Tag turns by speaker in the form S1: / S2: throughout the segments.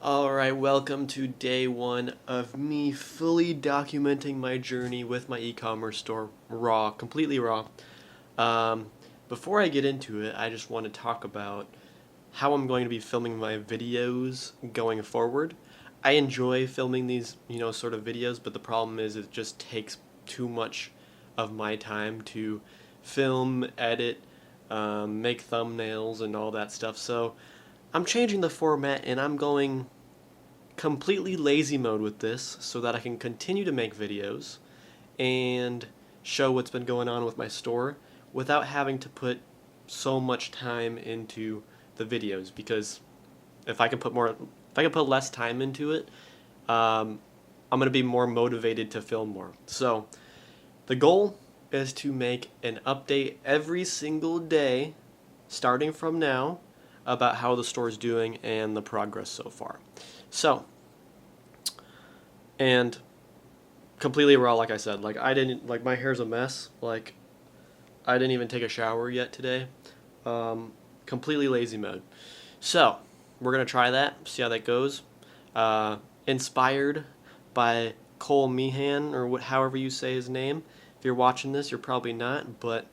S1: Alright, welcome to day one of me fully documenting my journey with my e-commerce store, raw, completely raw. Um, Before I get into it, I just want to talk about how I'm going to be filming my videos going forward. I enjoy filming these, sort of videos, but the problem is it just takes too much of my time to film, edit, make thumbnails, and all that stuff. So I'm changing the format and I'm going completely lazy mode with this so that I can continue to make videos and show what's been going on with my store without having to put so much time into the videos, because if I can put less time into it, I'm going to be more motivated to film more. So the goal is to make an update every single day starting from now about how the store is doing and the progress so far. So, and completely raw, like I said, my hair's a mess. Like, I didn't even take a shower yet today. Completely lazy mode. So, we're gonna try that, see how that goes. Inspired by Cole Meehan, or however you say his name. If you're watching this, you're probably not, but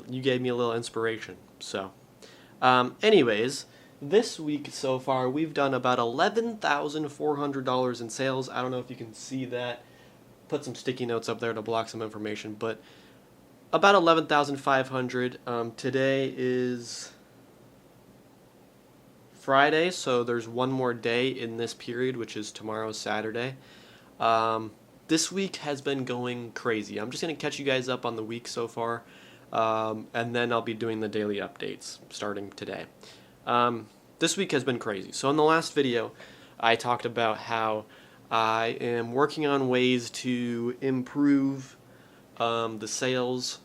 S1: you gave me a little inspiration. So, anyways, this week so far, we've done about $11,400 in sales. I don't know if you can see that. Put some sticky notes up there to block some information, but about 11,500. Today is Friday, so there's one more day in this period, which is tomorrow, Saturday. This week has been going crazy. I'm just going to catch you guys up on the week so far, and then I'll be doing the daily updates starting today. This week has been crazy. So in the last video, I talked about how I am working on ways to improve the sales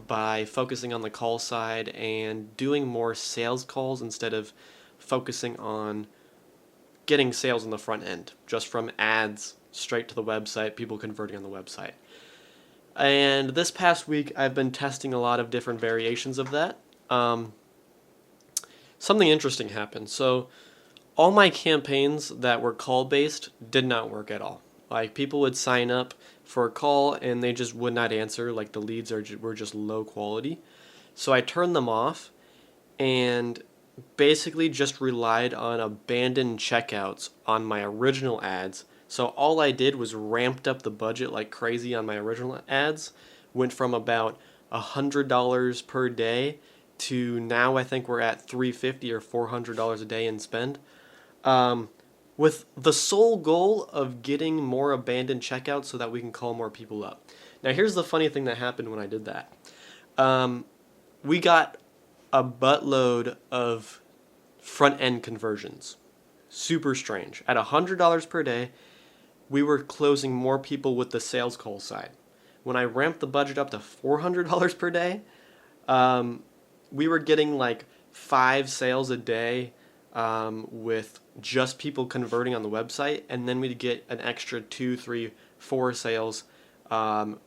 S1: by focusing on the call side and doing more sales calls instead of focusing on getting sales on the front end, just from ads straight to the website, people converting on the website. And this past week, I've been testing a lot of different variations of that. Something interesting happened. So all my campaigns that were call-based did not work at all. Like, people would sign up for a call and they just would not answer. Like, the leads were just low quality. So I turned them off and basically just relied on abandoned checkouts on my original ads. So all I did was ramped up the budget like crazy on my original ads. Went from about $100 per day to now I think we're at $350 or $400 a day in spend. With the sole goal of getting more abandoned checkouts so that we can call more people up. Now here's the funny thing that happened when I did that. We got a buttload of front-end conversions. Super strange. At $100 per day, we were closing more people with the sales call side. When I ramped the budget up to $400 per day, we were getting like 5 sales a day with just people converting on the website, and then we'd get an extra 2, 3, 4 sales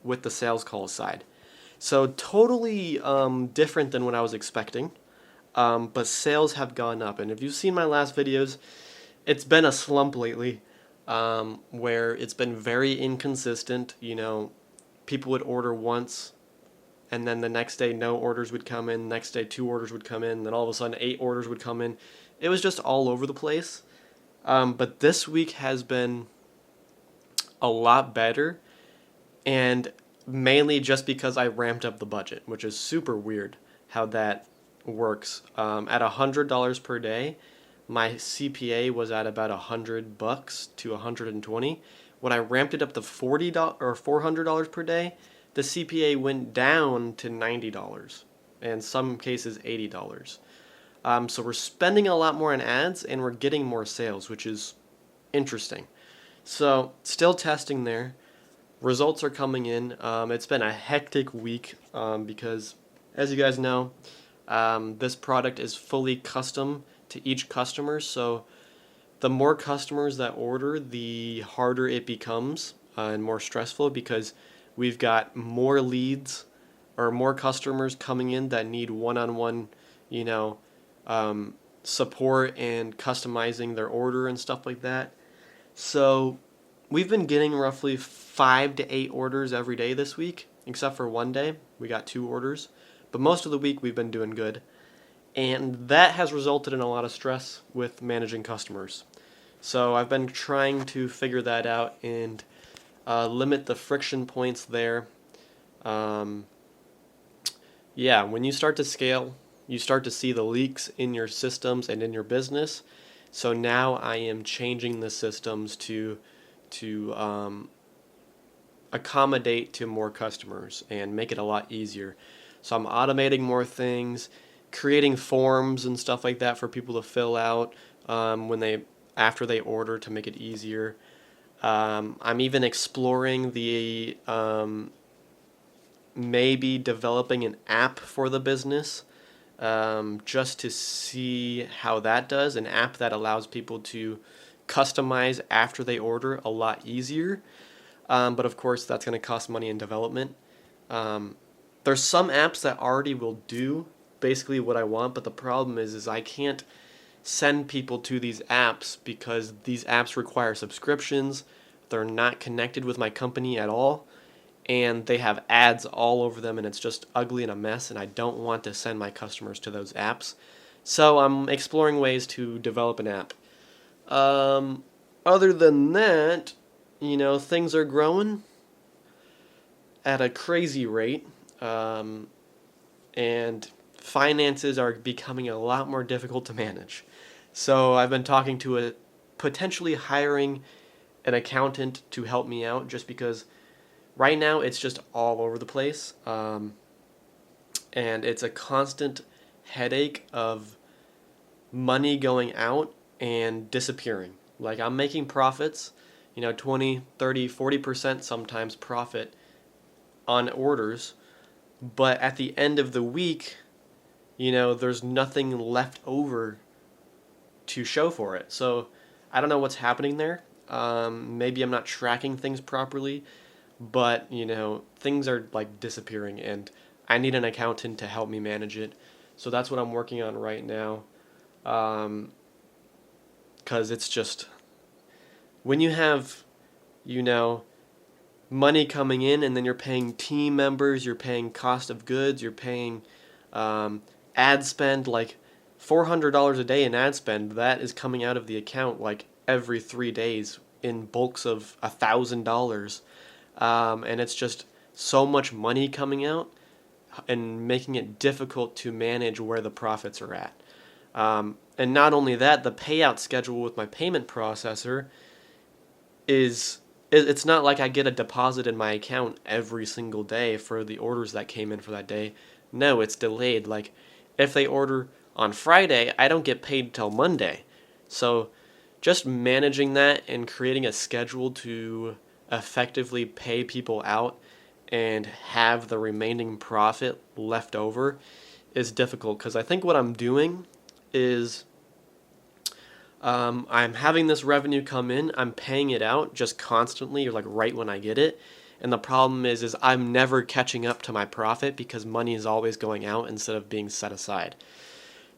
S1: with the sales call side. So totally different than what I was expecting, but sales have gone up. And if you've seen my last videos, it's been a slump lately where it's been very inconsistent. People would order once, and then the next day no orders would come in, next day 2 orders would come in, then all of a sudden 8 orders would come in. It was just all over the place. But this week has been a lot better, and mainly just because I ramped up the budget, which is super weird how that works. At $100 per day, my CPA was at about $100 to $120. When I ramped it up to $40 or $400 per day, the CPA went down to $90, and in some cases $80. So we're spending a lot more on ads and we're getting more sales, which is interesting. So still testing there. Results are coming in. It's been a hectic week because, as you guys know, this product is fully custom to each customer. So the more customers that order, the harder it becomes and more stressful, because we've got more leads or more customers coming in that need one-on-one, support and customizing their order and stuff like that. So we've been getting roughly 5 to 8 orders every day this week, except for one day. We got 2 orders. But most of the week we've been doing good. And that has resulted in a lot of stress with managing customers. So I've been trying to figure that out and limit the friction points there. Um, yeah, when you start to scale, you start to see the leaks in your systems and in your business. So now I am changing the systems to accommodate to more customers and make it a lot easier. So I'm automating more things, creating forms and stuff like that for people to fill out when they after they order to make it easier. I'm even exploring the maybe developing an app for the business just to see how that does. An app that allows people to customize after they order a lot easier. But of course, that's going to cost money in development. There's some apps that already will do basically what I want, but the problem is I can't send people to these apps because these apps require subscriptions. They're not connected with my company at all, and they have ads all over them, and it's just ugly and a mess, and I don't want to send my customers to those apps. So I'm exploring ways to develop an app. Other than that, things are growing at a crazy rate, and finances are becoming a lot more difficult to manage. So I've been talking to potentially hiring an accountant to help me out just because right now it's just all over the place. And it's a constant headache of money going out and disappearing. Like I'm making profits, 20, 30, 40% sometimes profit on orders, but at the end of the week, there's nothing left over to show for it. So I don't know what's happening there. Maybe I'm not tracking things properly, but things are like disappearing, and I need an accountant to help me manage it. So that's what I'm working on right now. Because it's just when you have, money coming in, and then you're paying team members, you're paying cost of goods, you're paying ad spend, like $400 a day in ad spend, that is coming out of the account like every 3 days in bulks of $1,000. And it's just so much money coming out and making it difficult to manage where the profits are at. And not only that, the payout schedule with my payment processor it's not like I get a deposit in my account every single day for the orders that came in for that day. No, it's delayed. Like if they order on Friday, I don't get paid till Monday. So just managing that and creating a schedule to effectively pay people out and have the remaining profit left over is difficult, because I think what I'm doing is I'm having this revenue come in, I'm paying it out just constantly, or like right when I get it. And the problem is I'm never catching up to my profit because money is always going out instead of being set aside.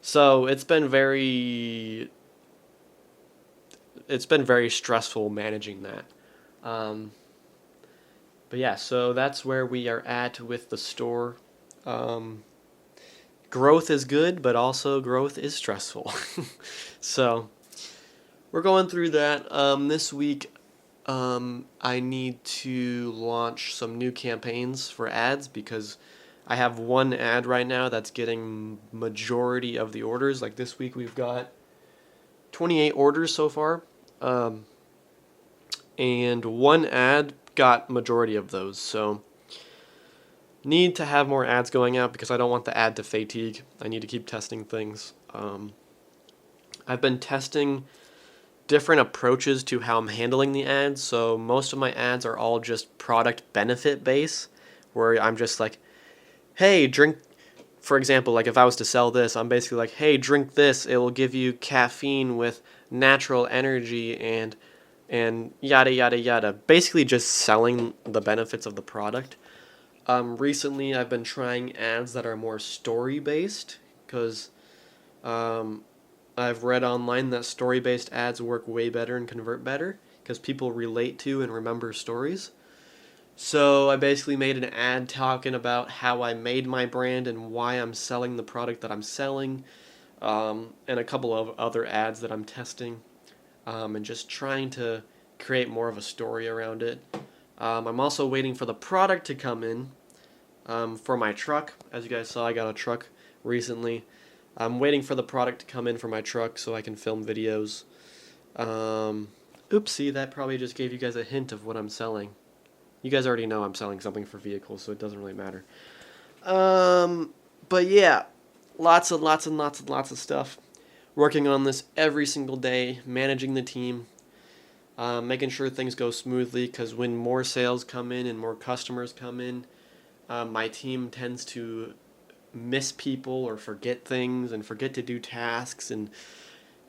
S1: So it's been very stressful managing that. But yeah, so that's where we are at with the store. Growth is good, but also growth is stressful. So we're going through that. This week, I need to launch some new campaigns for ads because I have one ad right now that's getting majority of the orders. Like this week, we've got 28 orders so far, and one ad got majority of those. So need to have more ads going out because I don't want the ad to fatigue. I need to keep testing things. I've been testing different approaches to how I'm handling the ads. So most of my ads are all just product benefit base, where I'm just like, hey, drink, for example, like if I was to sell this, I'm basically like, hey, drink this, it will give you caffeine with natural energy and yada yada yada. Basically just selling the benefits of the product. Recently I've been trying ads that are more story based because I've read online that story-based ads work way better and convert better because people relate to and remember stories. So I basically made an ad talking about how I made my brand and why I'm selling the product that I'm selling, and a couple of other ads that I'm testing, and just trying to create more of a story around it. I'm also waiting for the product to come in for my truck. As you guys saw, I got a truck recently. I'm waiting for the product to come in for my truck so I can film videos. Oopsie, that probably just gave you guys a hint of what I'm selling. You guys already know I'm selling something for vehicles, so it doesn't really matter. But yeah, lots of stuff. Working on this every single day, managing the team, making sure things go smoothly, because when more sales come in and more customers come in, my team tends to miss people or forget things and forget to do tasks, and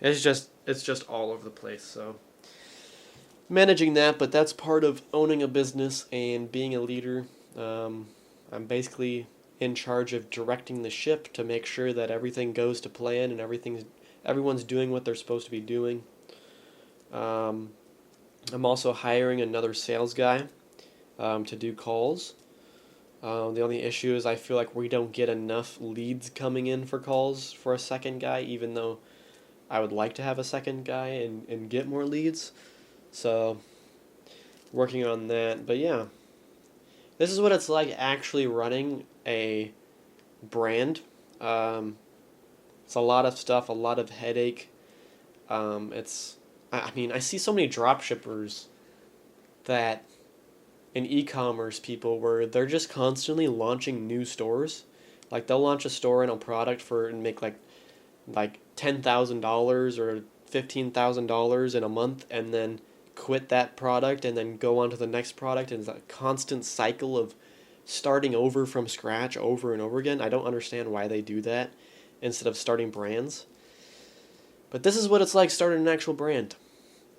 S1: it's just all over the place. So managing that, but that's part of owning a business and being a leader. I'm basically in charge of directing the ship to make sure that everything goes to plan and everyone's doing what they're supposed to be doing. I'm also hiring another sales guy to do calls. The only issue is I feel like we don't get enough leads coming in for calls for a second guy, even though I would like to have a second guy and get more leads. So, working on that. But yeah, this is what it's like actually running a brand. It's a lot of stuff, a lot of headache. I mean, I see so many drop shippers that in e-commerce people where they're just constantly launching new stores. Like they'll launch a store and a product for and make like $10,000 or $15,000 in a month, and then quit that product and then go on to the next product, and it's a constant cycle of starting over from scratch over and over again. I don't understand why they do that instead of starting brands. But this is what it's like starting an actual brand.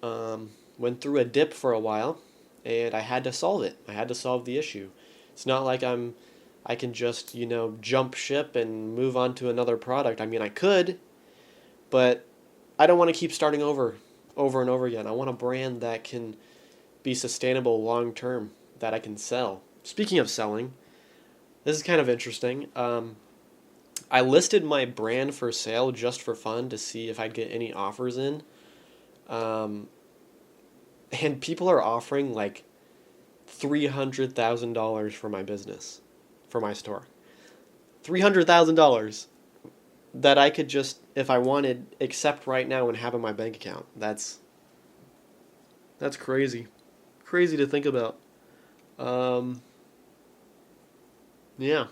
S1: Went through a dip for a while, and I had to solve it. I had to solve the issue. It's not like I can just, jump ship and move on to another product. I mean, I could, but I don't want to keep starting over and over again. I want a brand that can be sustainable long term, that I can sell. Speaking of selling, this is kind of interesting. I listed my brand for sale just for fun to see if I'd get any offers in. And people are offering like $300,000 for my business, for my store. $300,000 that I could just, if I wanted, accept right now and have in my bank account. That's crazy. Crazy to think about. Yeah.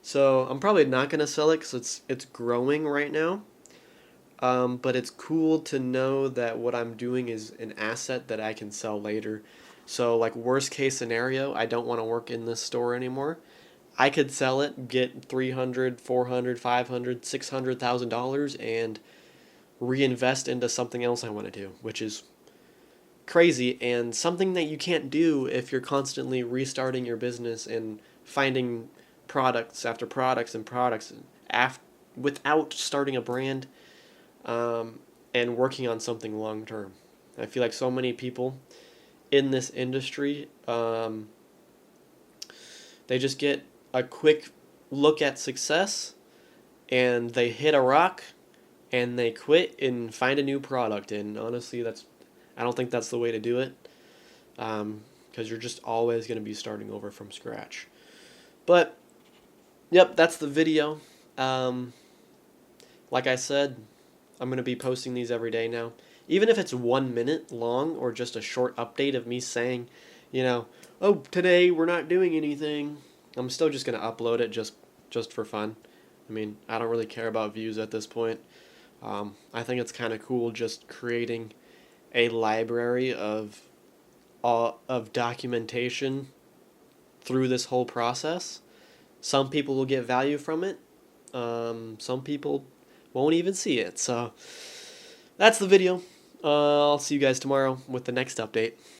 S1: So I'm probably not going to sell it because it's growing right now. But it's cool to know that what I'm doing is an asset that I can sell later. So like worst case scenario, I don't want to work in this store anymore. I could sell it, get $300, $400, $500, $600,000 and reinvest into something else I want to do, which is crazy and something that you can't do if you're constantly restarting your business and finding products after products and products without starting a brand, and working on something long term. I feel like so many people in this industry, they just get a quick look at success and they hit a rock and they quit and find a new product. And honestly, I don't think that's the way to do it, because you're just always going to be starting over from scratch. But yep, that's the video. Like I said, I'm going to be posting these every day now. Even if it's 1 minute long or just a short update of me saying, oh, today we're not doing anything, I'm still just going to upload it just for fun. I mean, I don't really care about views at this point. I think it's kind of cool just creating a library of documentation through this whole process. Some people will get value from it. Some people won't even see it. So that's the video. I'll see you guys tomorrow with the next update.